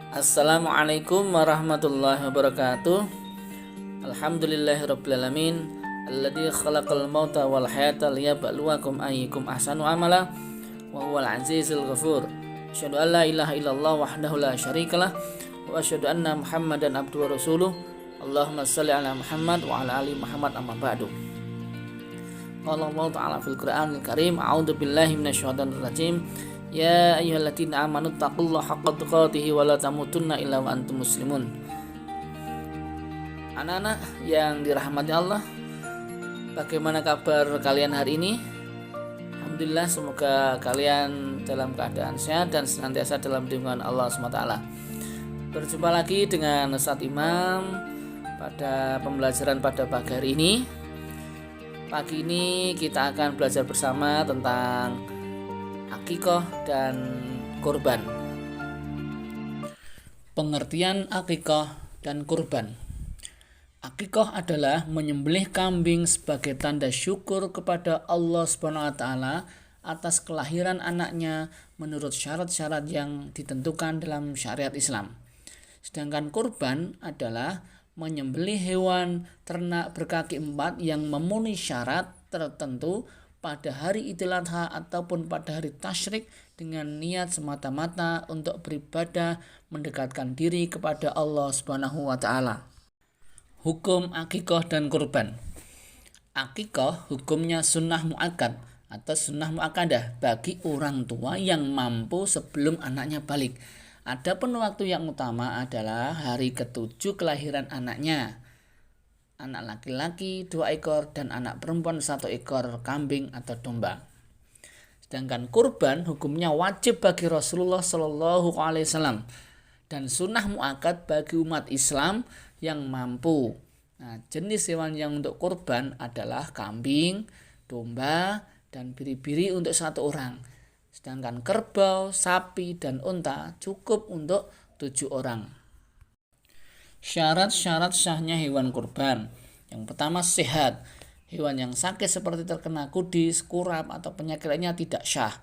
Assalamualaikum warahmatullahi wabarakatuh. Alhamdulillahirrabbilalamin alladzi khalaqal mauta wal hayata liyabluwakum ayyukum ahsanu amala wa huwal azizul ghafur. Asyhadu an la ilaha illallah wahdahu la syarikalah wa asyhadu anna Muhammadan abduhu wa rasuluh. Allahumma shalli ala Muhammad wa ala ali Muhammad amma ba'du. Qala Allah ta'ala fil Qur'anil Karim, a'udzu billahi minasyaitonir rajim. Ya ayyuhalladzina amanu taqullaha haqqa tuqatih wa la tamutunna illa wa antum muslimun. Anak-anak yang dirahmati Allah, bagaimana kabar kalian hari ini? Alhamdulillah, semoga kalian dalam keadaan sehat dan senantiasa dalam lindungan Allah SWT. Berjumpa lagi dengan Ustadz Imam pada pembelajaran pada pagi hari ini. Pagi ini kita akan belajar bersama tentang akikoh dan kurban. Pengertian akikoh dan kurban. Akikoh adalah menyembelih kambing sebagai tanda syukur kepada Allah SWT atas kelahiran anaknya menurut syarat-syarat yang ditentukan dalam syariat Islam. Sedangkan kurban adalah menyembelih hewan ternak berkaki empat yang memenuhi syarat tertentu pada hari Idul Adha ataupun pada hari Tasyrik dengan niat semata-mata untuk beribadah mendekatkan diri kepada Allah Subhanahu wa taala. Hukum akikoh dan kurban. Akikoh hukumnya sunnah muakkad atau sunnah muakkadah bagi orang tua yang mampu sebelum anaknya balik. Adapun waktu yang utama adalah hari ke-7 kelahiran anaknya. Anak laki-laki 2 ekor dan anak perempuan 1 ekor kambing atau domba. Sedangkan kurban hukumnya wajib bagi Rasulullah Shallallahu Alaihi Wasallam dan sunnah muakkad bagi umat Islam yang mampu. Nah, jenis hewan yang untuk kurban adalah kambing, domba, dan biri-biri untuk 1 orang. Sedangkan kerbau, sapi, dan unta cukup untuk 7 orang. Syarat-syarat sahnya hewan kurban. Yang pertama, sehat. Hewan yang sakit seperti terkena kudis, kurap, atau penyakit lainnya tidak syah.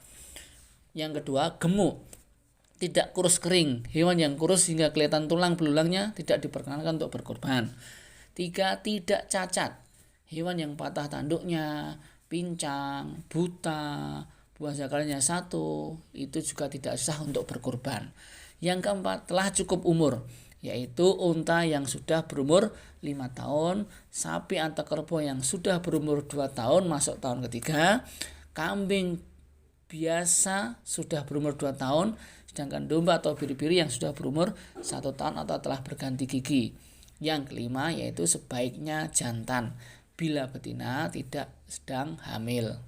Yang kedua, gemuk. Tidak kurus kering. Hewan yang kurus hingga kelihatan tulang belulangnya tidak diperkenankan untuk berkurban. 3. Tidak cacat. Hewan yang patah tanduknya, pincang, buta, buah zakalnya 1, itu juga tidak sah untuk berkurban. Yang keempat, telah cukup umur, yaitu unta yang sudah berumur 5 tahun, sapi atau kerbau yang sudah berumur 2 tahun masuk tahun ketiga, kambing biasa sudah berumur 2 tahun, sedangkan domba atau biri-biri yang sudah berumur 1 tahun atau telah berganti gigi. Yang kelima yaitu sebaiknya jantan bila betina tidak sedang hamil.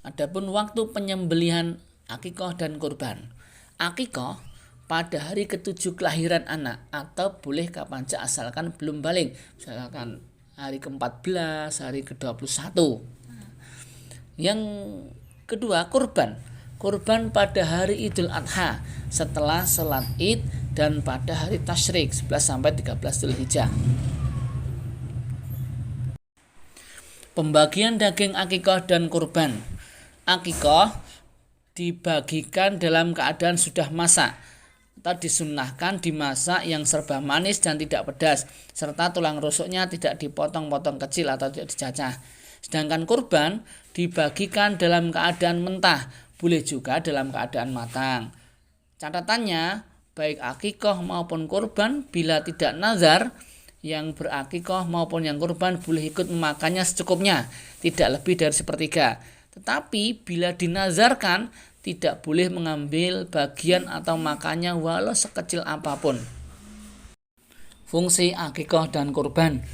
Adapun waktu penyembelihan akikoh dan kurban. Akikoh pada hari ke-7 kelahiran anak atau boleh kapan saja asalkan belum balik, misalkan hari ke-14, hari ke-21. Yang kedua, kurban. Kurban pada hari Idul Adha setelah sholat Id dan pada hari Tasyrik 11 sampai 13 Dzulhijjah. Pembagian daging akikoh dan kurban. Akikoh dibagikan dalam keadaan sudah masak atau disunnahkan dimasak yang serba manis dan tidak pedas, serta tulang rusuknya tidak dipotong-potong kecil atau tidak dicacah. Sedangkan kurban dibagikan dalam keadaan mentah, boleh juga dalam keadaan matang. Catatannya, baik akikoh maupun kurban bila tidak nazar, yang berakikoh maupun yang kurban boleh ikut memakannya secukupnya, tidak lebih dari 1/3. Tetapi bila dinazarkan, tidak boleh mengambil bagian atau makannya walau sekecil apapun. Fungsi akikoh dan kurban.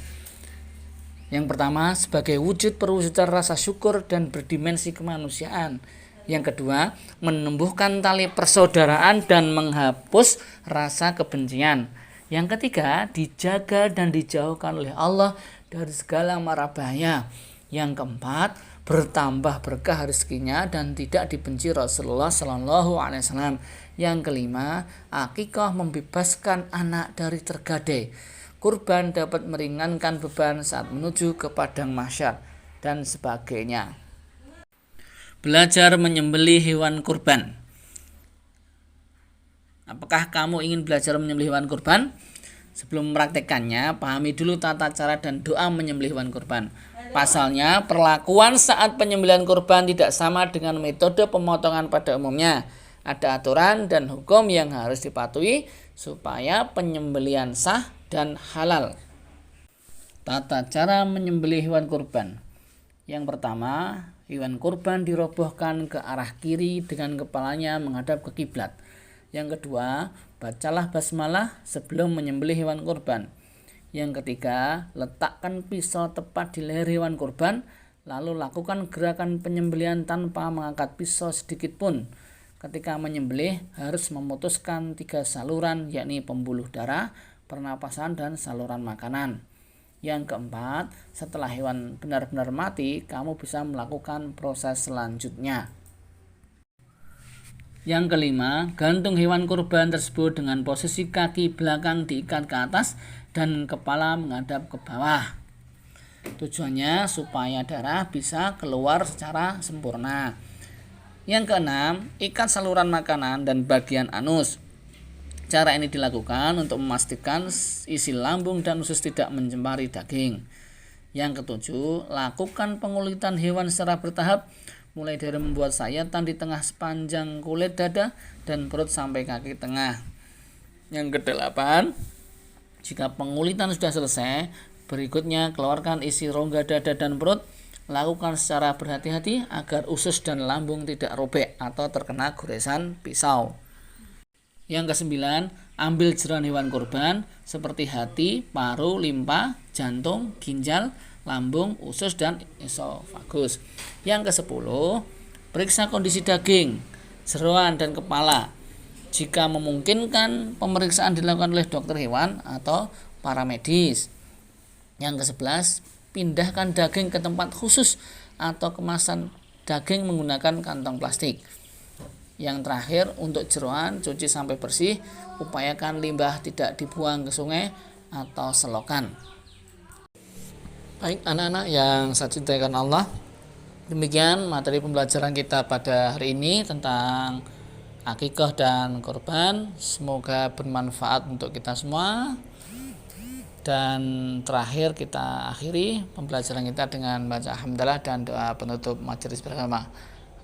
Yang pertama, sebagai wujud perwujudan rasa syukur dan berdimensi kemanusiaan. Yang kedua, menumbuhkan tali persaudaraan dan menghapus rasa kebencian. Yang ketiga, dijaga dan dijauhkan oleh Allah dari segala mara bahaya. Yang keempat, bertambah berkah rezekinya dan tidak dibenci Rasulullah Shallallahu Alaihi Wasallam. Yang kelima, akikoh membebaskan anak dari tergadai. Kurban dapat meringankan beban saat menuju ke padang mahsyar dan sebagainya. Belajar menyembelih hewan kurban. Apakah kamu ingin belajar menyembelih hewan kurban? Sebelum mempraktekannya, pahami dulu tata cara dan doa menyembelih hewan kurban. Pasalnya, perlakuan saat penyembelihan kurban tidak sama dengan metode pemotongan pada umumnya. Ada aturan dan hukum yang harus dipatuhi supaya penyembelihan sah dan halal. Tata cara menyembelih hewan kurban. Yang pertama, hewan kurban dirobohkan ke arah kiri dengan kepalanya menghadap ke kiblat. Yang kedua, bacalah basmalah sebelum menyembelih hewan kurban. Yang ketiga, letakkan pisau tepat di leher hewan kurban, lalu lakukan gerakan penyembelihan tanpa mengangkat pisau sedikit pun. Ketika menyembelih, harus memutuskan 3 saluran, yakni pembuluh darah, pernapasan, dan saluran makanan. Yang keempat, setelah hewan benar-benar mati, kamu bisa melakukan proses selanjutnya. Yang kelima, gantung hewan kurban tersebut dengan posisi kaki belakang diikat ke atas dan kepala menghadap ke bawah. Tujuannya supaya darah bisa keluar secara sempurna. Yang keenam, ikat saluran makanan dan bagian anus. Cara ini dilakukan untuk memastikan isi lambung dan usus tidak mencemari daging. Yang ketujuh, lakukan pengulitan hewan secara bertahap, mulai dari membuat sayatan di tengah sepanjang kulit dada dan perut sampai kaki tengah. Yang kedelapan, jika pengulitan sudah selesai, berikutnya keluarkan isi rongga dada dan perut. Lakukan secara berhati-hati agar usus dan lambung tidak robek atau terkena goresan pisau. Yang kesembilan, ambil jeroan hewan kurban seperti hati, paru, limpa, jantung, ginjal, lambung, usus, dan esofagus. Yang ke-10, periksa kondisi daging, jeroan, dan kepala. Jika memungkinkan, pemeriksaan dilakukan oleh dokter hewan atau para medis. Yang ke-11, pindahkan daging ke tempat khusus atau kemasan daging menggunakan kantong plastik. Yang terakhir, untuk jeroan, cuci sampai bersih, upayakan limbah tidak dibuang ke sungai atau selokan. Baik anak-anak yang saya cintakan Allah, demikian materi pembelajaran kita pada hari ini tentang akikah dan kurban. Semoga bermanfaat untuk kita semua. Dan terakhir kita akhiri pembelajaran kita dengan baca alhamdulillah dan doa penutup majelis bersama.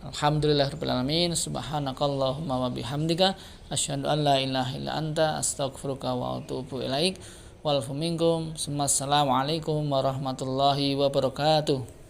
Alhamdulillahirabbil alamin, subhanakallahumma wa bihamdika asyhadu an la ilaha illa anta astaghfiruka wa atubu ilaik. Wal minkum. Assalamualaikum warahmatullahi wabarakatuh.